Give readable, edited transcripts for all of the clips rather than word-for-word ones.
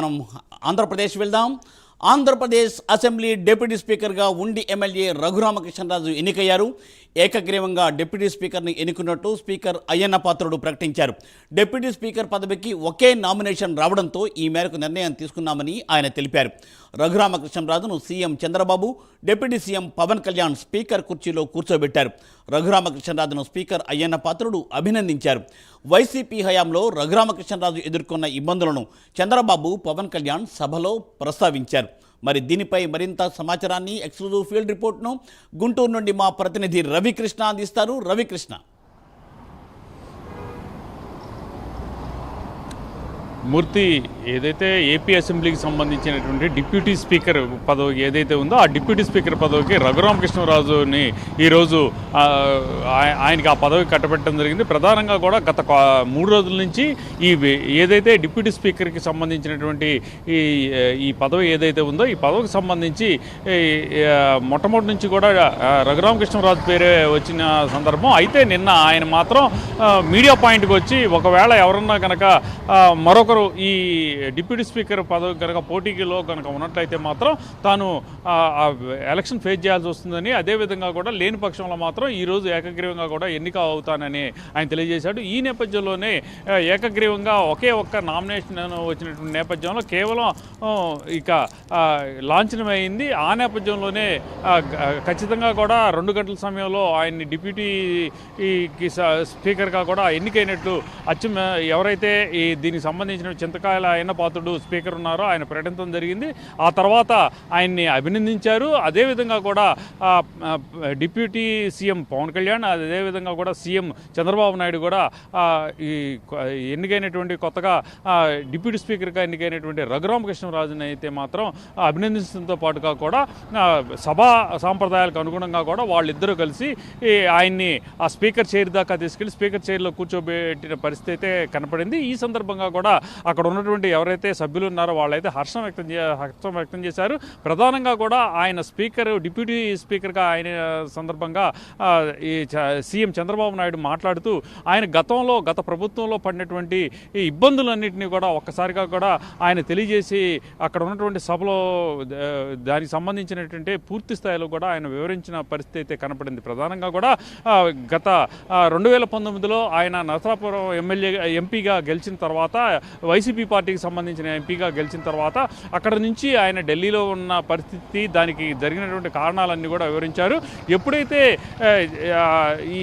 మనం ఆంధ్రప్రదేశ్ వెళ్దాం. Andhra Pradesh assembly deputy స్పీకర్గా ఉండి ఎమ్మెల్యే రఘురామకృష్ణరాజు ఎన్నికయ్యారు. ఏకగ్రీవంగా డిప్యూటీ స్పీకర్ని ఎన్నుకున్నట్టు స్పీకర్ అయ్యన్న పాత్రుడు ప్రకటించారు. డిప్యూటీ స్పీకర్ పదవికి ఒకే నామినేషన్ రావడంతో ఈ మేరకు నిర్ణయం తీసుకున్నామని ఆయన తెలిపారు. రఘురామకృష్ణరాజును CM Chandrababu, deputy CM Pawan Kalyan speaker కుర్చీలో కూర్చోబెట్టారు. రఘురామకృష్ణరాజును స్పీకర్ అయ్యన్న పాత్రుడు అభినందించారు. వైసీపీ హయాంలో రఘురామకృష్ణరాజు ఎదుర్కొన్న ఇబ్బందులను చంద్రబాబు, పవన్ కళ్యాణ్ సభలో ప్రస్తావించారు. మరి దీనిపై మరింత సమాచారాన్ని ఎక్స్క్లూజివ్ ఫీల్డ్ రిపోర్ట్ను గుంటూరు నుండి మా ప్రతినిధి రవికృష్ణ అందిస్తారు. రవికృష్ణ. మూర్తి, ఏదైతే ఏపీ అసెంబ్లీకి సంబంధించినటువంటి డిప్యూటీ స్పీకర్ పదవికి ఏదైతే ఉందో ఆ డిప్యూటీ స్పీకర్ పదవికి రఘురామకృష్ణరాజుని ఈరోజు ఆయనకి ఆ పదవి కట్టబెట్టడం జరిగింది. ప్రధానంగా కూడా గత 3 రోజుల నుంచి ఏదైతే డిప్యూటీ స్పీకర్కి సంబంధించినటువంటి ఈ పదవి ఏదైతే ఉందో ఈ పదవికి సంబంధించి మొట్టమొదటి నుంచి కూడా రఘురామకృష్ణరాజు పేరే వచ్చిన సందర్భం. అయితే నిన్న ఆయన మాత్రం మీడియా పాయింట్కి వచ్చి ఒకవేళ ఎవరన్నా కనుక మరొకరు ఈ డిప్యూటీ స్పీకర్ పదవి కనుక పోటీలో కనుక ఉన్నట్లయితే మాత్రం తాను ఎలక్షన్ ఫేస్ చేయాల్సి వస్తుందని, అదేవిధంగా కూడా లేని పక్షంలో మాత్రం ఈరోజు ఏకగ్రీవంగా కూడా ఎన్నిక అవుతానని ఆయన తెలియజేశాడు. ఈ నేపథ్యంలోనే ఏకగ్రీవంగా ఒకే ఒక్క నామినేషన్ వచ్చినటువంటి నేపథ్యంలో కేవలం ఇక లాంఛనమైంది. ఆ నేపథ్యంలోనే ఖచ్చితంగా కూడా 2 గంటల సమయంలో ఆయన్ని డిప్యూటీకి స్పీకర్గా కూడా ఎన్నికైనట్లు ఎవరైతే దీనికి సంబంధించిన చింతకాయల అయ్యన్న పాత్రుడు స్పీకర్ ఉన్నారో ఆయన ప్రకటించడం జరిగింది. ఆ తర్వాత ఆయన్ని అభినందించారు. అదేవిధంగా కూడా డిప్యూటీ సీఎం పవన్ కళ్యాణ్, అదేవిధంగా కూడా సీఎం చంద్రబాబు నాయుడు కూడా ఈ ఎన్నికైనటువంటి కొత్తగా డిప్యూటీ స్పీకర్గా ఎన్నికైనటువంటి రఘురామకృష్ణరాజుని అయితే మాత్రం అభినందించడంతో పాటుగా కూడా సభా సాంప్రదాయాలకు అనుగుణంగా కూడా వాళ్ళిద్దరూ కలిసి ఆయన్ని ఆ స్పీకర్ చైర్ దాకా తీసుకెళ్లి స్పీకర్ చైర్లో కూర్చోబెట్టిన పరిస్థితి అయితే కనపడింది. ఈ సందర్భంగా కూడా అక్కడ ఉన్నటువంటి ఎవరైతే సభ్యులు ఉన్నారో వాళ్ళైతే హర్షం వ్యక్తం చేశారు. ప్రధానంగా కూడా ఆయన డిప్యూటీ స్పీకర్గా ఆయన సందర్భంగా ఈ సీఎం చంద్రబాబు నాయుడు మాట్లాడుతూ ఆయన గత ప్రభుత్వంలో పడినటువంటి ఈ ఇబ్బందులన్నింటినీ కూడా ఒక్కసారిగా కూడా ఆయన తెలియజేసి అక్కడ ఉన్నటువంటి సభలో దానికి సంబంధించినటువంటి పూర్తి స్థాయిలో కూడా ఆయన వివరించిన పరిస్థితి అయితే కనపడింది. ప్రధానంగా కూడా గత 2019లో ఆయన నరసాపురం ఎంపీగా గెలిచిన తర్వాత, వైసీపీ పార్టీకి సంబంధించిన ఎంపీగా గెలిచిన తర్వాత అక్కడ నుంచి ఆయన ఢిల్లీలో ఉన్న పరిస్థితి, దానికి జరిగినటువంటి కారణాలన్నీ కూడా వివరించారు. ఎప్పుడైతే ఈ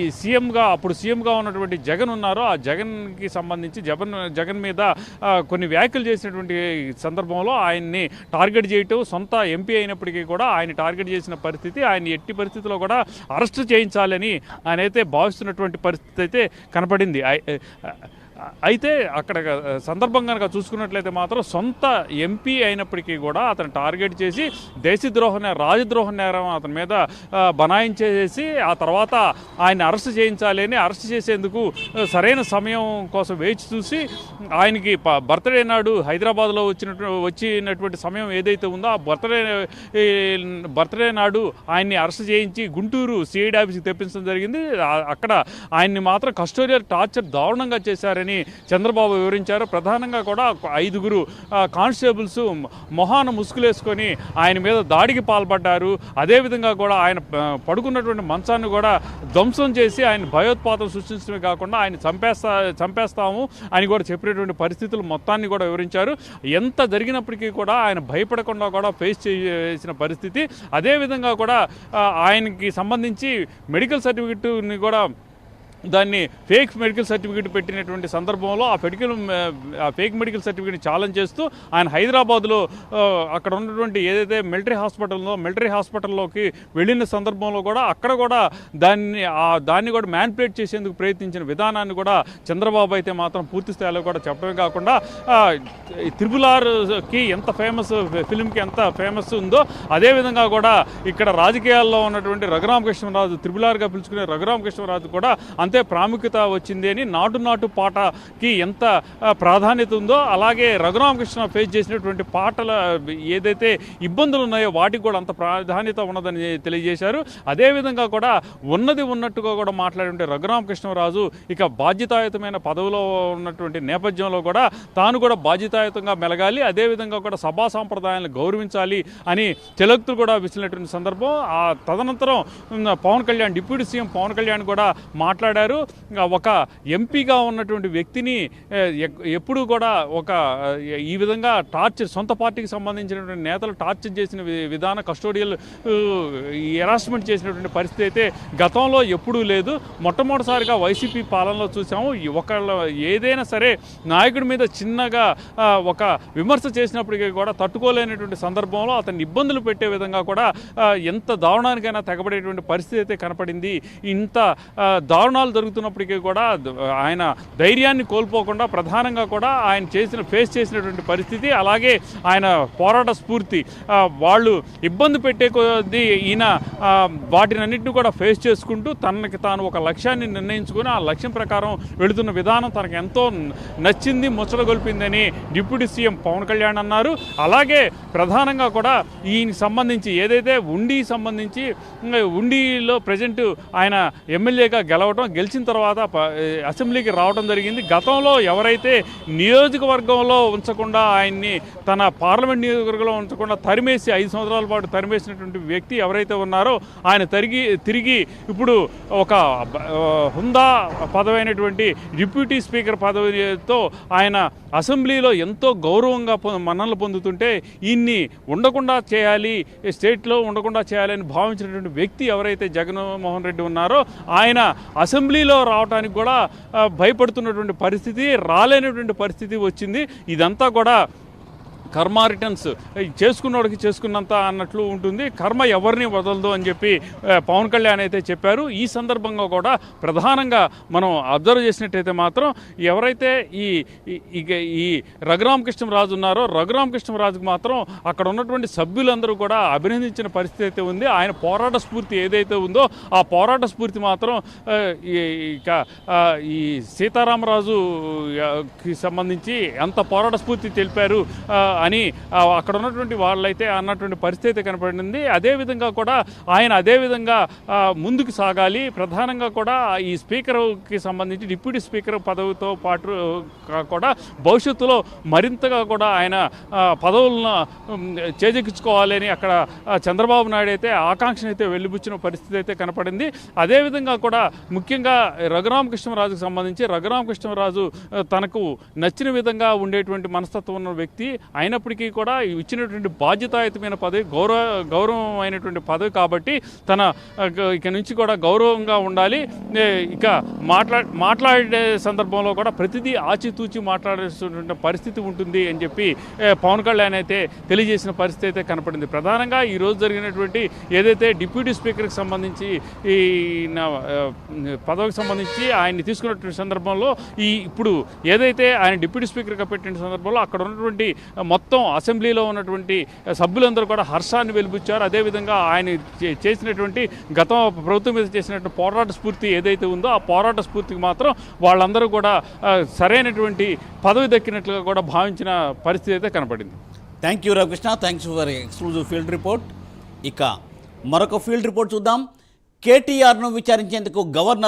అప్పుడు సీఎంగా ఉన్నటువంటి జగన్ ఉన్నారో ఆ జగన్కి సంబంధించి జగన్ మీద కొన్ని వ్యాఖ్యలు చేసినటువంటి సందర్భంలో ఆయన్ని టార్గెట్ చేయటం, సొంత ఎంపీ అయినప్పటికీ కూడా ఆయన టార్గెట్ చేసిన పరిస్థితి, ఆయన ఎట్టి పరిస్థితిలో కూడా అరెస్టు చేయించాలని ఆయన అయితే భావిస్తున్నటువంటి పరిస్థితి అయితే కనపడింది. అయితే అక్కడ సందర్భం కనుక చూసుకున్నట్లయితే మాత్రం సొంత ఎంపీ అయినప్పటికీ కూడా అతను టార్గెట్ చేసి రాజద్రోహ నేరం అతని మీద బనాయించేసి ఆ తర్వాత ఆయన అరెస్ట్ చేయించాలి అని అరెస్ట్ చేసేందుకు సరైన సమయం కోసం వేచి చూసి ఆయనకి బర్త్డే నాడు హైదరాబాద్లో వచ్చినటువంటి సమయం ఏదైతే ఉందో ఆ బర్త్డే నాడు ఆయన్ని అరెస్ట్ చేయించి గుంటూరు సిఐడి ఆఫీస్కి తెప్పించడం జరిగింది. అక్కడ ఆయన్ని మాత్రం కస్టోడియల్ టార్చర్ దారుణంగా చేశారని చంద్రబాబు వివరించారు. ప్రధానంగా కూడా 5 కానిస్టేబుల్స్ మొహాన ముసుగులేసుకొని ఆయన మీద దాడికి పాల్పడ్డారు. అదేవిధంగా కూడా ఆయన పడుకున్నటువంటి మంచాన్ని కూడా ధ్వంసం చేసి ఆయన భయోత్పాతం సృష్టించడమే కాకుండా ఆయన చంపేస్తాము అని కూడా చెప్పినటువంటి పరిస్థితులు మొత్తాన్ని కూడా వివరించారు. ఎంత జరిగినప్పటికీ కూడా ఆయన భయపడకుండా కూడా ఫేస్ చేసిన పరిస్థితి. అదేవిధంగా కూడా ఆయనకి సంబంధించి మెడికల్ సర్టిఫికెట్ని కూడా దాన్ని ఫేక్ మెడికల్ సర్టిఫికేట్ పెట్టినటువంటి సందర్భంలో ఆ ఫేక్ మెడికల్ సర్టిఫికేట్ని ఛాలెంజ్ చేస్తూ ఆయన హైదరాబాద్లో అక్కడ ఉన్నటువంటి ఏదైతే మిలిటరీ హాస్పిటల్లోకి వెళ్ళిన సందర్భంలో కూడా అక్కడ కూడా దాన్ని కూడా మ్యానిపులేట్ చేసేందుకు ప్రయత్నించిన విధానాన్ని కూడా చంద్రబాబు అయితే మాత్రం పూర్తి స్థాయిలో కూడా చెప్పడమే కాకుండా RRRకి ఎంత ఫిలింకి ఎంత ఫేమస్ ఉందో అదేవిధంగా కూడా ఇక్కడ రాజకీయాల్లో ఉన్నటువంటి రఘురామకృష్ణరాజు RRRగా పిలుచుకునే రఘురామకృష్ణరాజు కూడా అంతే ప్రాముఖ్యత వచ్చింది అని నాటు పాటకి ఎంత ప్రాధాన్యత ఉందో అలాగే రఘురామకృష్ణ ఫేస్ చేసినటువంటి పాటల ఏదైతే ఇబ్బందులు ఉన్నాయో వాటికి కూడా అంత ప్రాధాన్యత ఉన్నదని తెలియజేశారు. అదేవిధంగా కూడా ఉన్నది ఉన్నట్టుగా కూడా మాట్లాడే రఘురామకృష్ణరాజు ఇక బాధ్యతాయుతమైన పదవిలో ఉన్నటువంటి నేపథ్యంలో కూడా తాను కూడా బాధ్యతాయుతంగా మెలగాలి, అదేవిధంగా కూడా సభా సాంప్రదాయాలను గౌరవించాలి అని తెలుగుతులు కూడా విసిలినటువంటి సందర్భం. ఆ తదనంతరం పవన్ కళ్యాణ్, డిప్యూటీ సీఎం పవన్ కళ్యాణ్ కూడా మాట్లాడారు. ఒక ఎంపీగా ఉన్నటువంటి వ్యక్తిని ఎప్పుడు కూడా ఒక ఈ విధంగా టార్చర్, సొంత పార్టీకి సంబంధించినటువంటి నేతలు టార్చర్ చేసిన విధానం, కస్టోడియల్ హెరాస్మెంట్ చేసినటువంటి పరిస్థితి అయితే గతంలో ఎప్పుడూ లేదు. మొట్టమొదటిసారిగా వైసీపీ పాలనలో చూసాము. ఒకళ్ళ ఏదైనా సరే నాయకుడి మీద చిన్నగా ఒక విమర్శ చేసినప్పటికీ కూడా తట్టుకోలేనటువంటి సందర్భంలో అతన్ని ఇబ్బందులు పెట్టే విధంగా కూడా ఎంత దారుణానికైనా తెగబడేటువంటి పరిస్థితి అయితే కనపడింది. ఇంత దారుణాలు జరుగుతున్నప్పటికీ కూడా ఆయన ధైర్యాన్ని కోల్పోకుండా ప్రధానంగా కూడా ఆయన ఫేస్ చేసినటువంటి పరిస్థితి, అలాగే ఆయన పోరాట స్ఫూర్తి, వాళ్ళు ఇబ్బంది పెట్టే కొద్దీ ఈయన వాటినన్నింటినీ కూడా ఫేస్ చేసుకుంటూ తనకి తాను ఒక లక్ష్యాన్ని నిర్ణయించుకుని ఆ లక్ష్యం ప్రకారం వెళుతున్న విధానం తనకు ఎంతో నచ్చింది, ముచ్చటగొల్పిందని డిప్యూటీ సీఎం పవన్ కళ్యాణ్ అన్నారు. అలాగే ప్రధానంగా కూడా ఈయనకి సంబంధించి ఏదైతే ఉండిలో ప్రజెంట్ ఆయన ఎమ్మెల్యేగా గెలిచిన తర్వాత అసెంబ్లీకి రావడం జరిగింది. గతంలో ఎవరైతే నియోజకవర్గంలో ఉంచకుండా ఆయన్ని తన పార్లమెంట్ నియోజకవర్గంలో ఉంచకుండా తరిమేసి 5 సంవత్సరాల పాటు తరిమేసినటువంటి వ్యక్తి ఎవరైతే ఉన్నారో ఆయన తిరిగి ఇప్పుడు ఒక హుందా పదవైనటువంటి డిప్యూటీ స్పీకర్ పదవితో ఆయన అసెంబ్లీలో ఎంతో గౌరవంగా మన్ననలు పొందుతుంటే ఈయన్ని ఉండకుండా చేయాలి, స్టేట్లో ఉండకుండా చేయాలని భావించినటువంటి వ్యక్తి ఎవరైతే జగన్మోహన్ రెడ్డి ఉన్నారో ఆయన అసెంబ్లీలో రావడానికి కూడా భయపడుతున్నటువంటి పరిస్థితి, రాలేనటువంటి పరిస్థితి వచ్చింది. ఇదంతా కూడా కర్మ రిటర్న్స్, చేసుకున్నవాడికి చేసుకున్నంత అన్నట్లు ఉంటుంది. కర్మ ఎవరిని వదలదు అని చెప్పి పవన్ కళ్యాణ్ అయితే చెప్పారు. ఈ సందర్భంగా కూడా ప్రధానంగా మనం అబ్జర్వ్ చేసినట్టయితే మాత్రం ఎవరైతే ఈ రఘురామకృష్ణరాజు ఉన్నారో రఘురామకృష్ణరాజుకు మాత్రం అక్కడ ఉన్నటువంటి సభ్యులందరూ కూడా అభినందించిన పరిస్థితి అయితే ఉంది. ఆయన పోరాట స్ఫూర్తి ఏదైతే ఉందో ఆ పోరాట స్ఫూర్తి మాత్రం ఈ సీతారామరాజుకి సంబంధించి ఎంత పోరాట స్ఫూర్తి తెలిపారు అని అక్కడ ఉన్నటువంటి వాళ్ళైతే అన్నటువంటి పరిస్థితి కనపడింది. అదేవిధంగా కూడా ఆయన అదేవిధంగా ముందుకు సాగాలి. ప్రధానంగా కూడా ఈ స్పీకర్కి సంబంధించి డిప్యూటీ స్పీకర్ పదవితో పాటు కూడా భవిష్యత్తులో మరింతగా కూడా ఆయన పదవులను చేజెక్కించుకోవాలని అక్కడ చంద్రబాబు నాయుడు అయితే ఆకాంక్షను అయితే వెలిబుచ్చిన పరిస్థితి అయితే కనపడింది. అదేవిధంగా కూడా ముఖ్యంగా రఘురామకృష్ణరాజుకు సంబంధించి రఘురామకృష్ణరాజు తనకు నచ్చిన విధంగా ఉండేటువంటి మనస్తత్వం ఉన్న వ్యక్తి అయినప్పటికీ కూడా ఇచ్చినటువంటి బాధ్యతాయుతమైన పదవి, గౌరవమైనటువంటి పదవి కాబట్టి తన ఇక నుంచి కూడా గౌరవంగా ఉండాలి. ఇక మాట్లాడే సందర్భంలో కూడా ప్రతిదీ ఆచితూచి మాట్లాడేటువంటి పరిస్థితి ఉంటుంది అని చెప్పి పవన్ కళ్యాణ్ అయితే తెలియజేసిన పరిస్థితి అయితే కనపడింది. ప్రధానంగా ఈరోజు జరిగినటువంటి ఏదైతే డిప్యూటీ స్పీకర్కి సంబంధించి ఈ పదవికి సంబంధించి ఆయన్ని తీసుకున్నటువంటి సందర్భంలో ఇప్పుడు ఏదైతే ఆయన డిప్యూటీ స్పీకర్గా పెట్టిన సందర్భంలో అక్కడ ఉన్నటువంటి మొత్తం అసెంబ్లీలో ఉన్నటువంటి సభ్యులందరూ కూడా హర్షాన్ని వెలిబుచ్చారు. అదేవిధంగా ఆయన చేసినటువంటి గత ప్రభుత్వం మీద చేసినటువంటి పోరాట స్ఫూర్తి ఏదైతే ఉందో ఆ పోరాట స్ఫూర్తికి మాత్రం వాళ్ళందరూ కూడా సరైనటువంటి పదవి దక్కినట్లుగా కూడా భావించిన పరిస్థితి అయితే కనపడింది. Thank you Ravikrishna, thanks for exclusive field report. ఇక మరొక ఫీల్డ్ రిపోర్ట్ చూద్దాం. కేటీఆర్ను విచారించేందుకు గవర్నర్